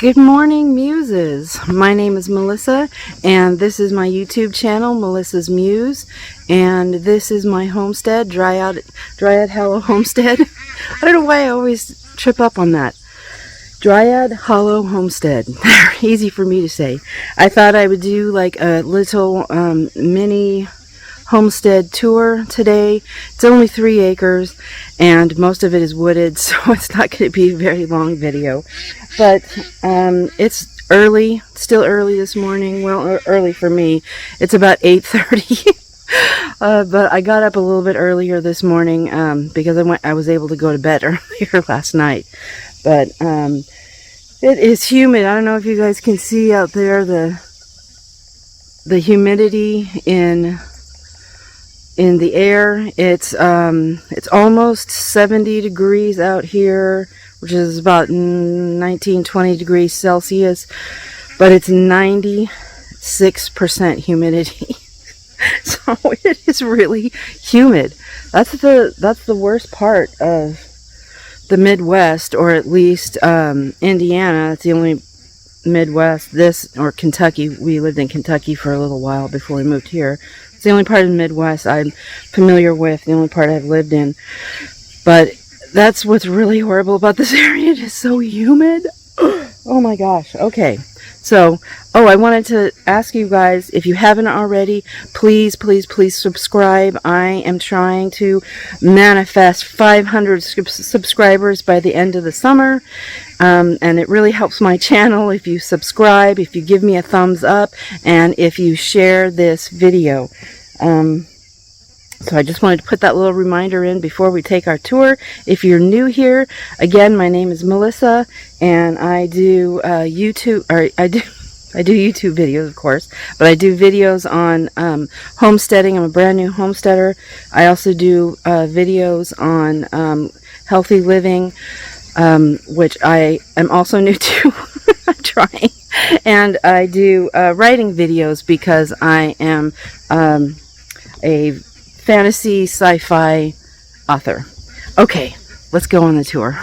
Good morning, Muses. My name is Melissa, and this is my YouTube channel, Melissa's Muse, and this is my homestead, Dryad Hollow Homestead. I don't know why I always trip up on that. Dryad Hollow Homestead. Easy for me to say. I thought I would do like a little mini Homestead tour today. It's only 3 acres and most of it is wooded, so it's not going to be a very long video. But it's early, still early this morning. Well, early for me. It's about 8:30. But I got up a little bit earlier this morning because I was able to go to bed earlier last night. But it is humid. I don't know if you guys can see out there the humidity in the air. It's almost 70 degrees out here, which is about 19-20 degrees Celsius, but it's 96% humidity. So it is really humid. That's the worst part of the Midwest, or at least Indiana. It's the only Midwest, or Kentucky. We lived in Kentucky for a little while before we moved here. It's the only part of the Midwest I'm familiar with, the only part I've lived in. But that's what's really horrible about this area. It is so humid. Oh my gosh. Okay. So, I wanted to ask you guys, if you haven't already, please subscribe. I am trying to manifest 500 subscribers by the end of the summer. And it really helps my channel if you subscribe, if you give me a thumbs up, and if you share this video. So I just wanted to put that little reminder in before we take our tour. If you're new here, again, my name is Melissa, and I do I do YouTube videos, of course, but I do videos on homesteading. I'm a brand new homesteader. I also do videos on healthy living, which I am also new to. I'm trying. And I do writing videos because I am a fantasy sci-fi author. Okay, let's go on the tour.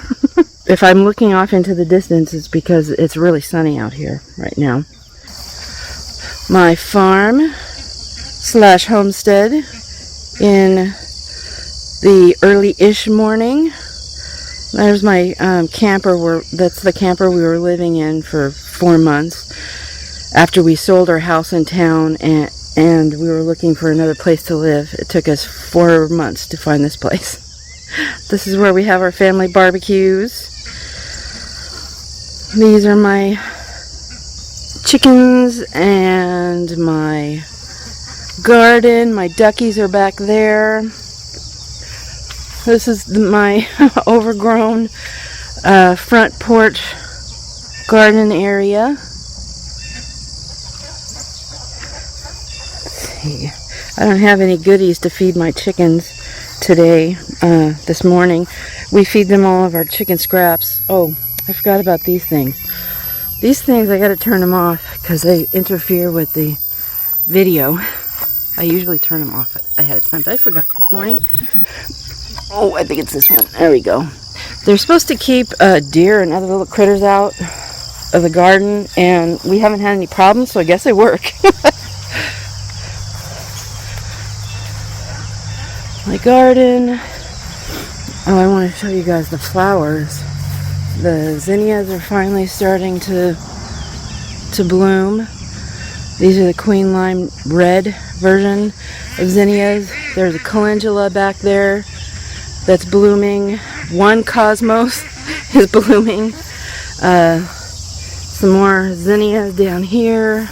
If I'm looking off into the distance, it's because it's really sunny out here right now. My farm / homestead in the early-ish morning. There's my camper. That's the camper we were living in for 4 months after we sold our house in town, and we were looking for another place to live. It took us 4 months to find this place. This is where we have our family barbecues. These are my chickens and my garden. My duckies are back there. This is my overgrown front porch garden area. I don't have any goodies to feed my chickens today, this morning. We feed them all of our chicken scraps. Oh, I forgot about these things. These things, I gotta turn them off because they interfere with the video. I usually turn them off ahead of time, but I forgot this morning. Oh, I think it's this one. There we go. They're supposed to keep deer and other little critters out of the garden, and we haven't had any problems, so I guess they work. My garden. Oh, I want to show you guys the flowers. The zinnias are finally starting to bloom. These are the Queen Lime Red version of zinnias. There's a calendula back there that's blooming. One cosmos is blooming. Some more zinnias down here.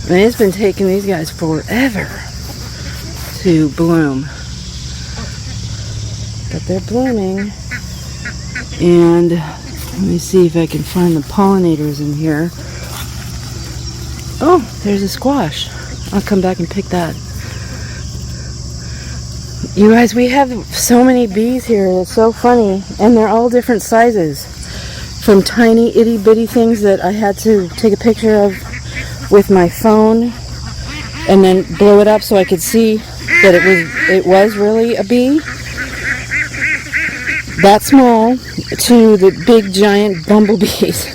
And it's been taking these guys forever to bloom, but they're blooming. And let me see if I can find the pollinators in here. Oh, there's a squash. I'll come back and pick that. You guys, we have so many bees here. It's so funny, and they're all different sizes, from tiny itty bitty things that I had to take a picture of with my phone and then blow it up so I could see that it was really a bee. that small to the big giant bumblebees.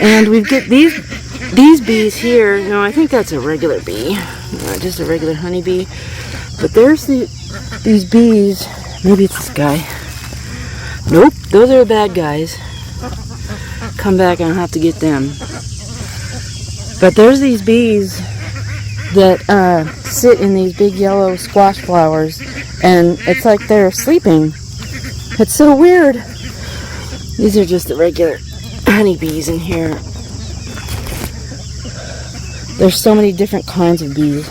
And we get these bees here. No, I think that's a regular bee, not just a regular honeybee. But there's these bees. Maybe it's this guy. Nope, those are the bad guys. Come back and I'll have to get them. But there's these bees that sit in these big yellow squash flowers, and it's like they're sleeping. It's so weird. These are just the regular honeybees in here. There's so many different kinds of bees.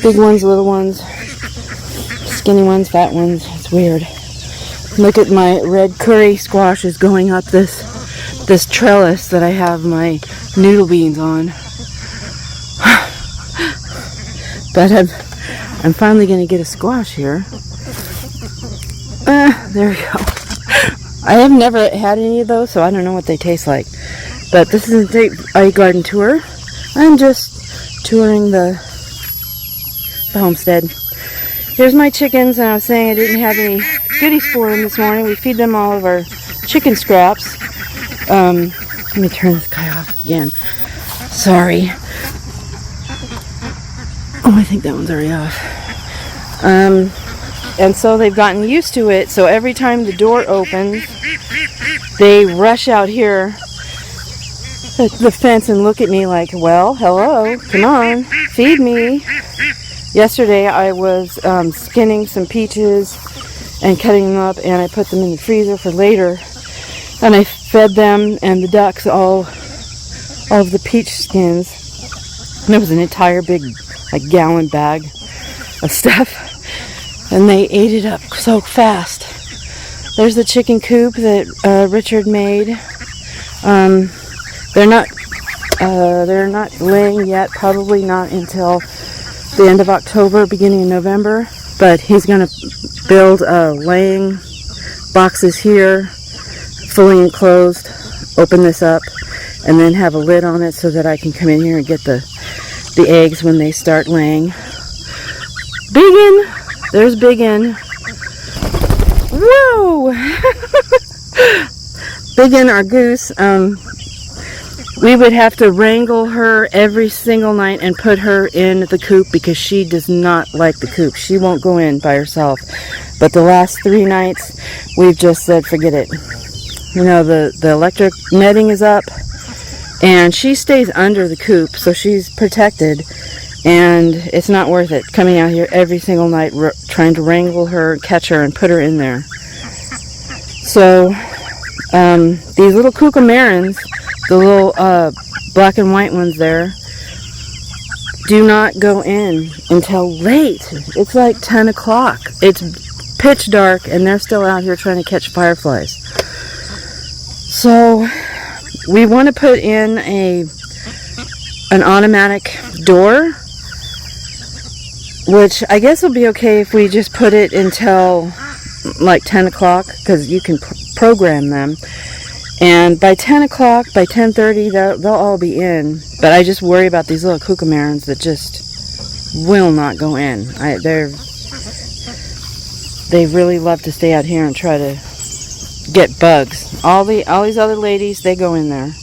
Big ones, little ones, skinny ones, fat ones. It's weird. Look at my red curry squashes going up this trellis that I have my noodle beans on. But I'm finally going to get a squash here. There we go. I have never had any of those, so I don't know what they taste like. But this is a garden tour. I'm just touring the homestead. Here's my chickens, and I was saying I didn't have any goodies for them this morning. We feed them all of our chicken scraps. Let me turn this guy off again. Sorry. Oh, I think that one's already off. And so they've gotten used to it, so every time the door opens, they rush out here at the fence and look at me like, well, hello, come on, feed me. Yesterday I was skinning some peaches and cutting them up, and I put them in the freezer for later, and I fed them and the ducks all of the peach skins, and it was an entire big gallon bag of stuff, and they ate it up so fast. There's the chicken coop that Richard made. They're not laying yet, probably not until the end of October, beginning of November, but he's going to build laying boxes here, fully enclosed, open this up, and then have a lid on it so that I can come in here and get the eggs when they start laying. Biggin! There's Biggin. Whoa! Biggin, our goose, we would have to wrangle her every single night and put her in the coop because she does not like the coop. She won't go in by herself. But the last 3 nights, we've just said, forget it. You know, the electric netting is up, and she stays under the coop, so she's protected, and it's not worth it coming out here every single night trying to wrangle her, catch her, and put her in there. So these little kookamarins, the little black and white ones there, do not go in until late. It's like 10 o'clock. It's pitch dark, and they're still out here trying to catch fireflies. So we want to put in an automatic door, which I guess will be okay if we just put it until like 10 o'clock, because you can program them. And by 10 o'clock, by 10:30, they'll all be in. But I just worry about these little kookamarins that just will not go in. They really love to stay out here and try to get bugs. All these other ladies, they go in there.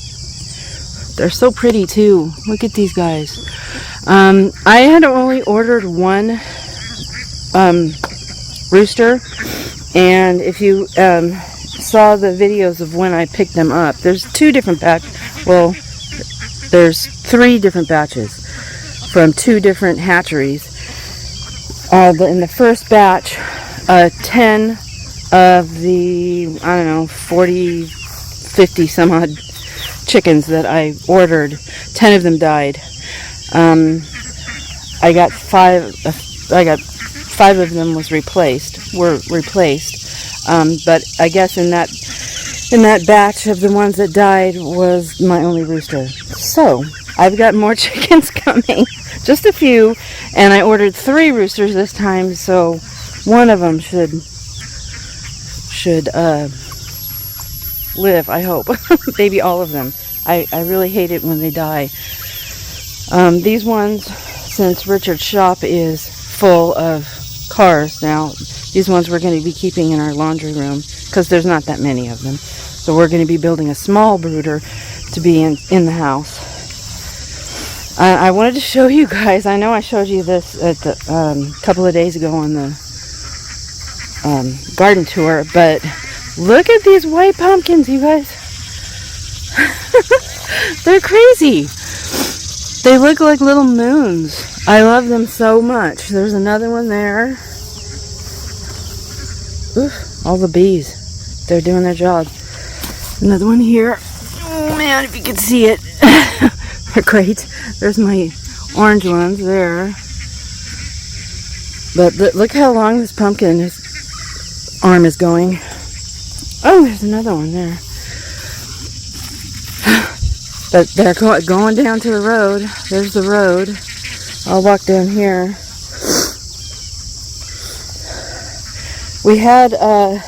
They're so pretty too. Look at these guys. I had only ordered one rooster, and if you saw the videos of when I picked them up, there's 2 different there's 3 different batches from 2 different hatcheries. In the first batch, 10 of the, 40, 50 some odd chickens that I ordered, 10 of them died. I got 5 of them were replaced. But I guess in that batch of the ones that died was my only rooster. So I've got more chickens coming, just a few, and I ordered 3 roosters this time, so one of them should live, I hope. Maybe all of them. I really hate it when they die. These ones, since Richard's shop is full of cars now. These ones we're going to be keeping in our laundry room because there's not that many of them. So we're going to be building a small brooder to be in the house. I wanted to show you guys. I know I showed you this at the couple of days ago on the garden tour, but look at these white pumpkins, you guys. They're crazy. They look like little moons. I love them so much. There's another one there. Oof, all the bees. They're doing their job. Another one here. Oh man, if you can see it. They're great. There's my orange ones there. But look how long this pumpkin, his arm is going. Oh, there's another one there. But they're going down to the road. There's the road. I'll walk down here. We had a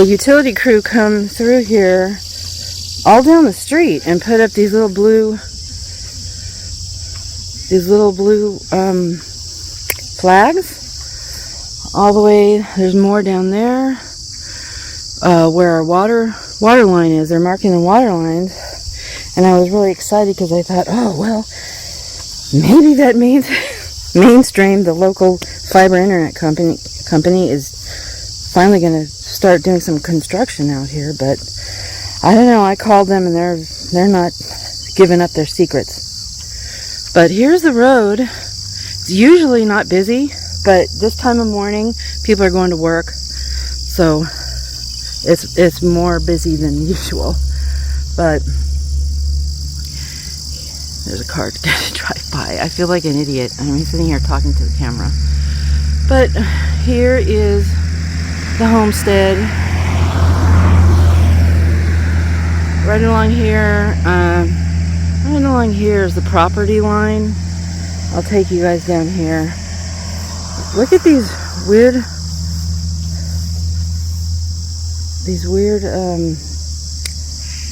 utility crew come through here all down the street and put up these little blue flags all the way. There's more down there where our water line is. They're marking the water lines, and I was really excited because I thought, oh well, maybe that means Mainstream, the local fiber internet company is finally going to start doing some construction out here. But I don't know. I called them and they're not giving up their secrets. But here's the road. It's usually not busy, but this time of morning people are going to work, so it's more busy than usual. But there's a car to drive by. I feel like an idiot. I'm sitting here talking to the camera. But here is the homestead. Right along here is the property line. I'll take you guys down here. Look at these weird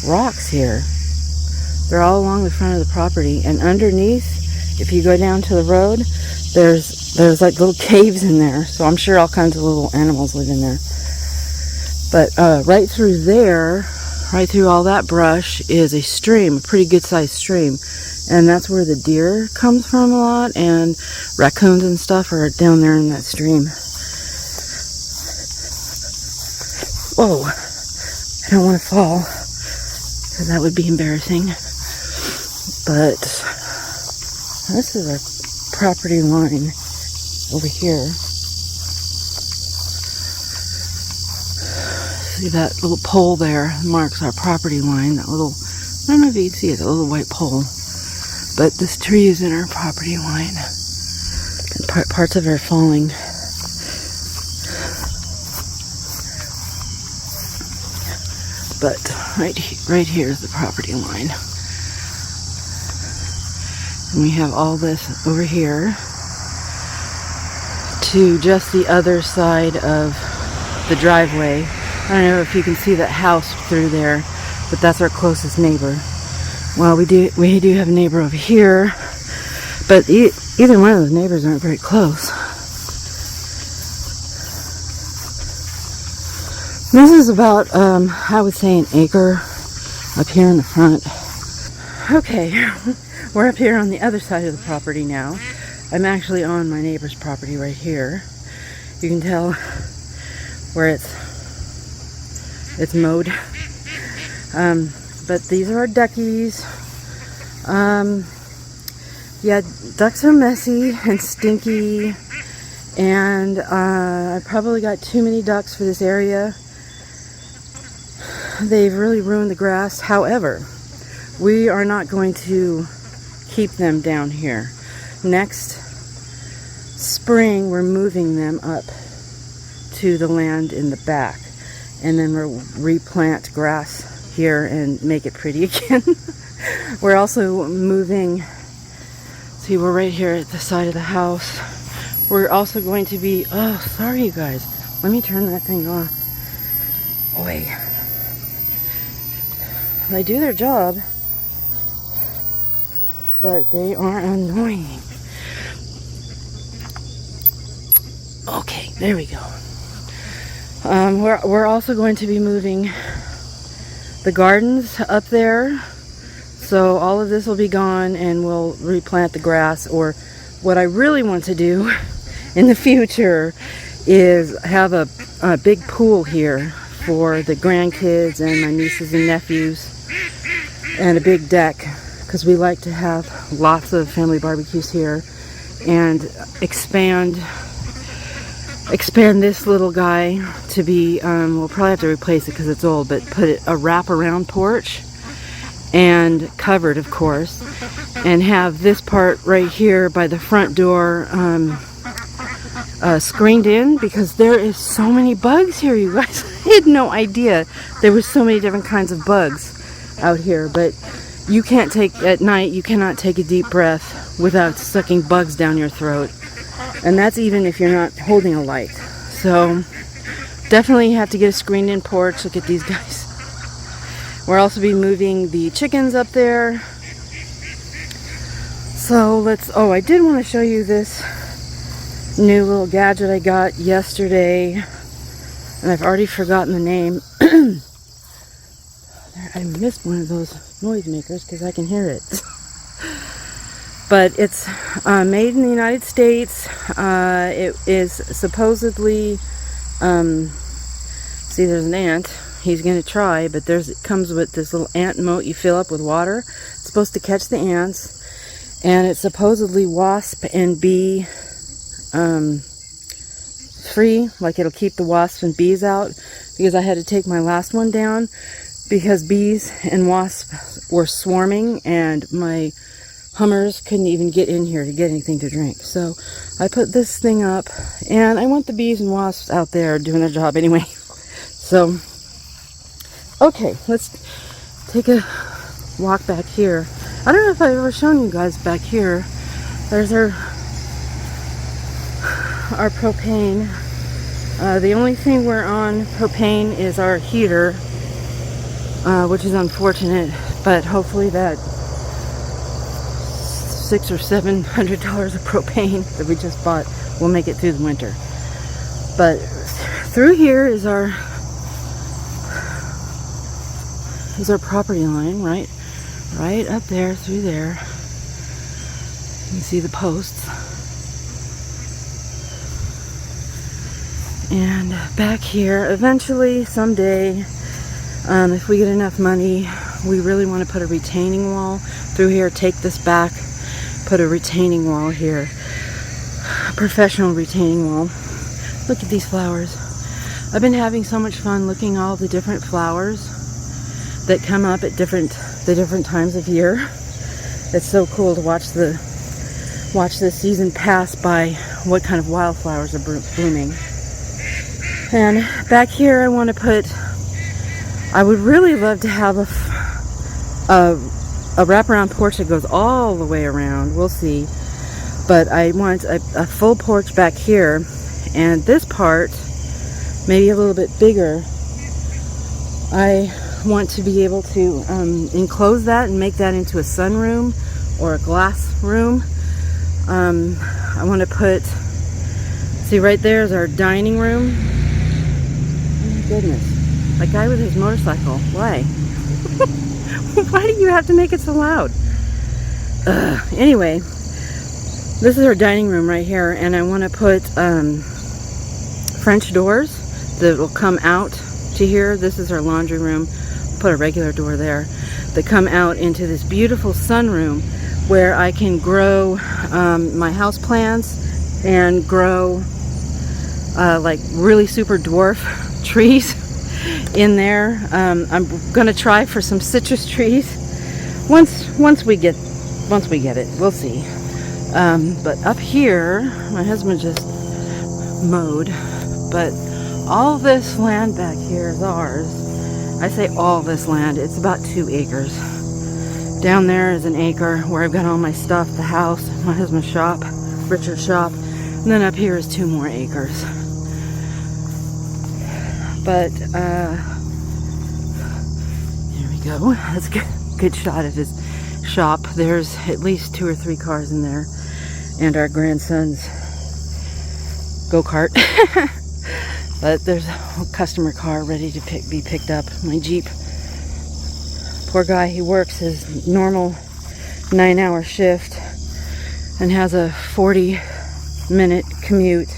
rocks here. They're all along the front of the property, and underneath, if you go down to the road, there's like little caves in there. So I'm sure all kinds of little animals live in there. But right through there, right through all that brush, is a stream, a pretty good sized stream. And that's where the deer comes from a lot, and raccoons and stuff are down there in that stream. Whoa, I don't want to fall, because that would be embarrassing. But this is our property line over here. See that little pole there marks our property line. That little, I don't know if you can see it, a little white pole. But this tree is in our property line. And parts of it are falling. But right here is the property line. And we have all this over here to just the other side of the driveway. I don't know if you can see that house through there, but that's our closest neighbor. Well, we do have a neighbor over here, but either one of those neighbors aren't very close. This is about, I would say, an acre up here in the front. Okay, we're up here on the other side of the property now. I'm actually on my neighbor's property right here. You can tell where it's mowed. But these are our duckies. Yeah, ducks are messy and stinky, and I probably got too many ducks for this area. They've really ruined the grass. However, we are not going to keep them down here. Next spring, we're moving them up to the land in the back, and then we'll replant grass here and make it pretty again. We're also moving, see, we're right here at the side of the house. We're also going to be, oh, sorry you guys, let me turn that thing off. Boy, they do their job, but they are annoying. Okay, there we go. We're also going to be moving the gardens up there. So all of this will be gone and we'll replant the grass. Or what I really want to do in the future is have a big pool here for the grandkids and my nieces and nephews, and a big deck, because we like to have lots of family barbecues here, and expand this little guy to be, we'll probably have to replace it because it's old, but put it a wraparound porch, and covered, of course, and have this part right here by the front door screened in, because there is so many bugs here, you guys. I had no idea there was so many different kinds of bugs out here. But you can't take, at night, you cannot take a deep breath without sucking bugs down your throat, and that's even if you're not holding a light. So definitely have to get a screened in porch. Look at these guys. We'll also be moving the chickens up there. So let's, I did want to show you this new little gadget I got yesterday, and I've already forgotten the name. I missed one of those noisemakers because I can hear it. But it's made in the United States. It is supposedly, see, there's an ant. He's going to try, but it comes with this little ant moat you fill up with water. It's supposed to catch the ants, and it's supposedly wasp and bee free, like it'll keep the wasps and bees out, because I had to take my last one down because bees and wasps were swarming and my Hummers couldn't even get in here to get anything to drink. So I put this thing up, and I want the bees and wasps out there doing their job anyway. So okay, let's take a walk back here. I don't know if I've ever shown you guys back here. There's our propane. The only thing we're on propane is our heater, which is unfortunate, but hopefully that $600 or $700 of propane that we just bought will make it through the winter. But through here is our property line, right up there, through there. You can see the posts. And back here, eventually, someday, if we get enough money, we really want to put a retaining wall through here, take this back, put a retaining wall here, a professional retaining wall. Look at these flowers. I've been having so much fun looking at all the different flowers that come up at the different times of year. It's so cool to watch the season pass by, what kind of wildflowers are blooming. And back here I want to put, I would really love to have a wraparound porch that goes all the way around. We'll see. But I want a full porch back here, and this part maybe a little bit bigger. I want to be able to enclose that and make that into a sunroom or a glass room. I want to put, see, right there is our dining room. Oh my goodness, that guy with his motorcycle, why? Why do you have to make it so loud? Anyway, this is our dining room right here, and I want to put French doors that will come out to here. This is our laundry room. Put a regular door there that come out into this beautiful sunroom where I can grow my house plants and grow like really super dwarf trees in there. I'm gonna try for some citrus trees once we get it. We'll see. But up here, my husband just mowed, but all this land back here is ours. I say all this land, it's about 2 acres. Down there is an acre where I've got all my stuff, the house, my husband's shop, Richard's shop, and then up here is 2 more acres. But here we go. That's a good shot of his shop. There's at least 2 or 3 cars in there, and our grandson's go-kart. But there's a customer car ready to be picked up. My Jeep. Poor guy, he works his normal 9-hour shift and has a 40-minute commute,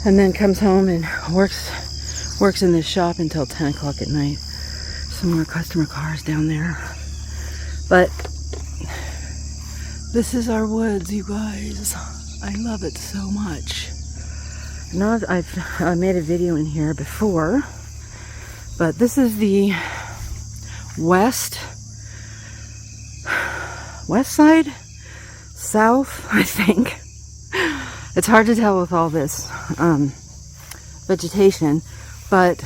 and then comes home and works in this shop until 10 o'clock at night. Some more customer cars down there. But this is our woods, you guys. I love it so much. Now I've made a video in here before, but this is the west side, south, I think. It's hard to tell with all this vegetation, but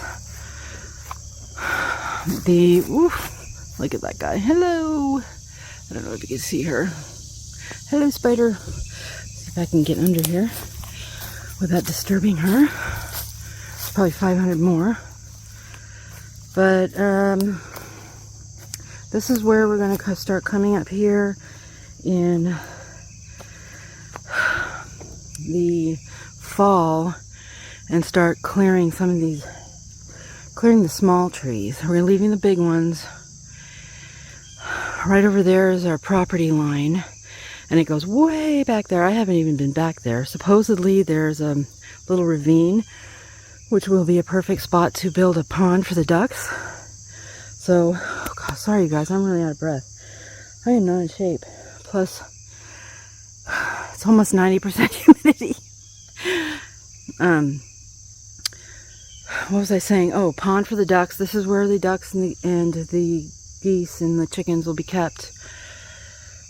look at that guy. Hello. I don't know if you can see her. Hello, spider. See if I can get under here without disturbing her. Probably 500 more. But this is where we're going to start coming up here in the fall and start clearing some of these, clearing the small trees. We're leaving the big ones. Right over there is our property line, and it goes way back there. I haven't even been back there. Supposedly there's a little ravine, which will be a perfect spot to build a pond for the ducks. So, oh God, sorry you guys, I'm really out of breath. I am not in shape. Plus, it's almost 90% humidity. What was I saying? Oh, pond for the ducks. This is where the ducks and the geese and the chickens will be kept.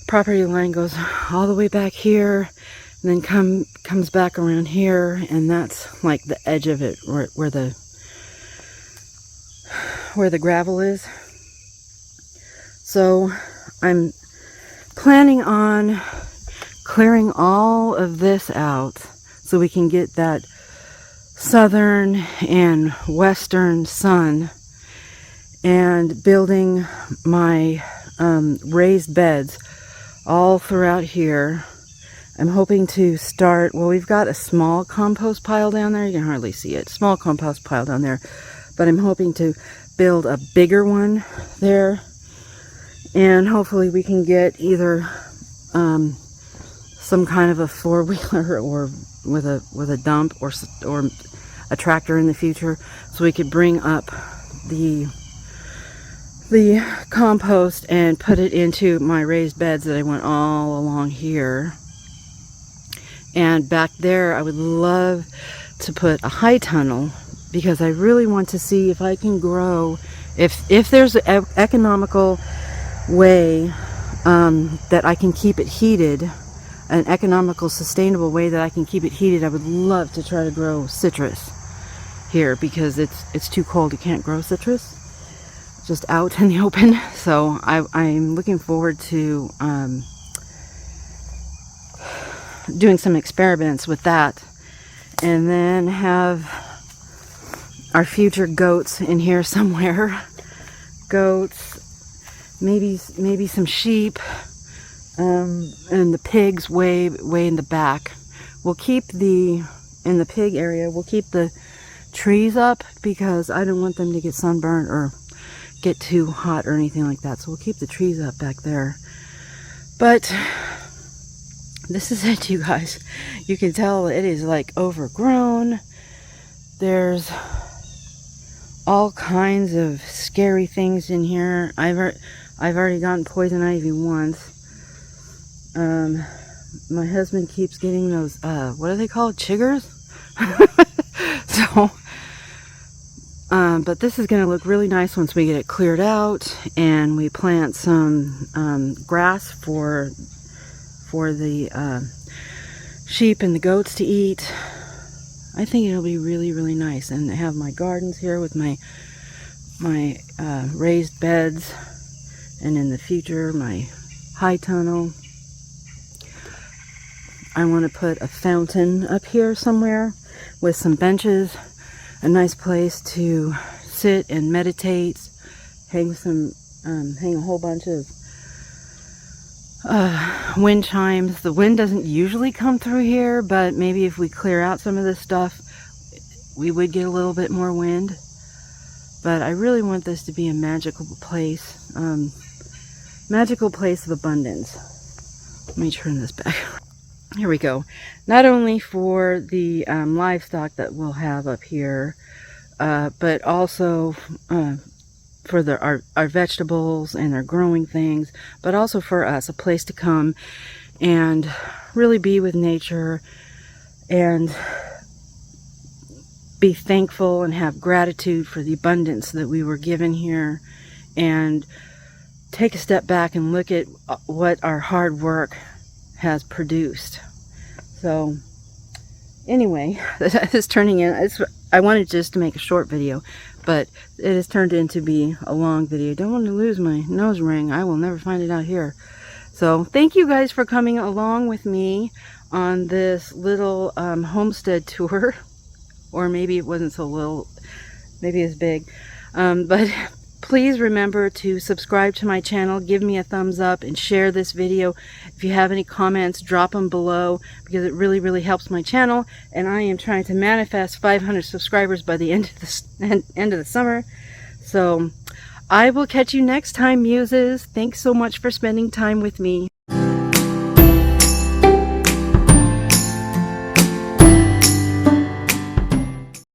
Property line goes all the way back here, and then comes back around here, and that's like the edge of it, where the gravel is. So I'm planning on clearing all of this out so we can get that southern and western sun, and building my raised beds all throughout here. I'm hoping to start, well, we've got a small compost pile down there. You can hardly see it. Small compost pile down there. But I'm hoping to build a bigger one there. And hopefully we can get either some kind of a four-wheeler or with a dump or a tractor in the future, so we could bring up the compost and put it into my raised beds that I want all along here. And back there I would love to put a high tunnel, because I really want to see if I can grow, if there's an economical way that I can keep it heated, an economical, sustainable way that I can keep it heated. I would love to try to grow citrus here, because it's too cold. You can't grow citrus just out in the open. So I'm looking forward to doing some experiments with that, and then have our future goats in here somewhere. Goats, maybe some sheep, and the pigs way in the back. We'll keep in the pig area, we'll keep the trees up, because I don't want them to get sunburned or get too hot or anything like that. So we'll keep the trees up back there. But this is it, you guys. You can tell it is like overgrown. There's all kinds of scary things in here. I've already gotten poison ivy once. My husband keeps getting those, what are they called? Chiggers? So, but this is going to look really nice once we get it cleared out, and we plant some grass for the sheep and the goats to eat. I think it'll be really, really nice, and I have my gardens here with my raised beds, and in the future my high tunnel. I want to put a fountain up here somewhere with some benches, a nice place to sit and meditate, hang a whole bunch of wind chimes. The wind doesn't usually come through here, but maybe if we clear out some of this stuff, we would get a little bit more wind. But I really want this to be a magical place of abundance. Let me turn this back. Here we go. Not only for the livestock that we'll have up here, but also for our vegetables and our growing things, but also for us, a place to come and really be with nature and be thankful and have gratitude for the abundance that we were given here, and take a step back and look at what our hard work has produced. So anyway, this is turning in, I wanted just to make a short video, but it has turned into be a long video. Don't want to lose my nose ring. I will never find it out here. So thank you guys for coming along with me on this little homestead tour. Or maybe it wasn't so little, maybe it's big. But please remember to subscribe to my channel, give me a thumbs up, and share this video. If you have any comments, drop them below, because it really, really helps my channel. And I am trying to manifest 500 subscribers by the end of the summer. So I will catch you next time, Muses. Thanks so much for spending time with me.